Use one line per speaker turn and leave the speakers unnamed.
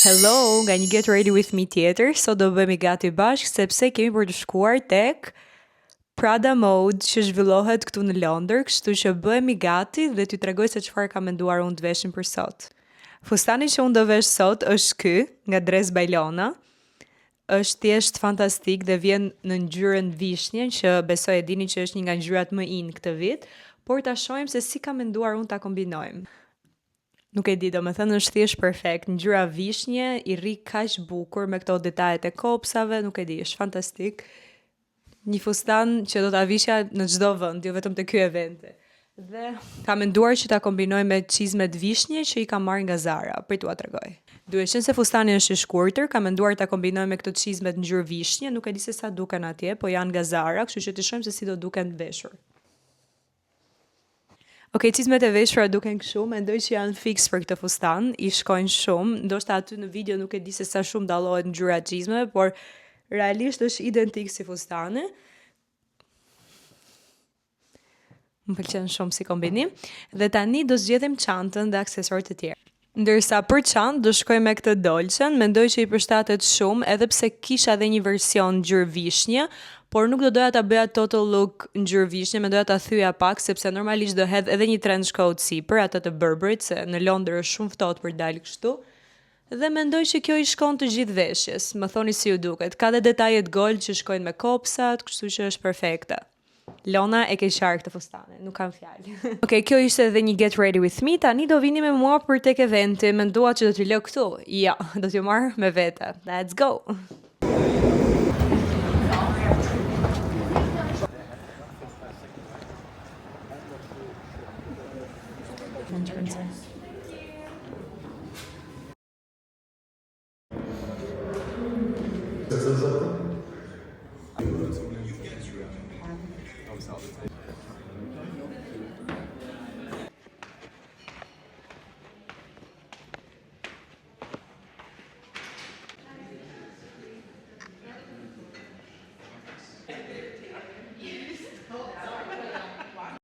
Hello, nga një Get Ready With Me tjetër, sot do bëhemi gati bashkë sepse kemi për të shkuar tek Prada Mode që zhvillohet këtu në Londër, kështu që bëhemi gati dhe t'ju tregoj se çfarë kam menduar unë të veshim për sot. Fustani që unë do vesh sot është ky, nga Dress by Lona. Është thjesht fantastik dhe vjen në ngjyrën vishnje, që besoj e dini që është një nga ngjyrat më in këtë vit, por ta shohim se si kam menduar unë ta kombinojmë. Nuk e di, do me thënë është thjesht perfekt, ngjyra vishnje, i rri kaq bukur me këto detajet e kopsave, nuk e di, është fantastik. Një fustan që do ta vishja në çdo vend, jo vetëm te ky eventi. Dhe kam menduar që ta kombinoj me çizmet vishnje që i kam marrë nga Zara, për t'ua tregoj. Duhet qenë se fustani është i shkurtër, kam menduar ta kombinoj me këto çizmet ngjyrë vishnje, nuk e di se sa duken atje, po janë nga Zara, kështu që të shohim se si do duken veshur. Okej, çizmet e veshura duken kështu, mendoj që janë fix për këtë fustan, i shkojnë shumë, ndoshta aty në video nuk e di se sa shumë dallohet ngjyra e çizmeve, por realisht është identik si fustani. Më pëlqen shumë si kombinim. Dhe tani do zgjedhim çantën dhe aksesorët e tjerë. Ndërsa për çantë do shkoj me këtë dolçen, mendoj që i përshtatet shumë, edhe pse kisha edhe një version ngjyrë vishnje, por nuk do doja ta bëja total look ngjyrë vishnje, mendoja ta thyja pak sepse normalisht do hedh edhe një trench coat sipër, atë të Burberryt, se në Londër është shumë ftohtë për dalë kështu. Dhe mendoj që kjo i shkon të gjithë veshjes. Më thoni si ju duket. Ka dhe detajet gold që shkojnë me kopsat, kështu që është perfekte. Lona e ke qarë këtë fustane, nuk kam fjalë. Okej, kjo ishte edhe një Get Ready With Me, tani do vini me mua për tek eventi, mendova që do t'i lë këtu. Ja, do t'ju marr me vete. Let's go!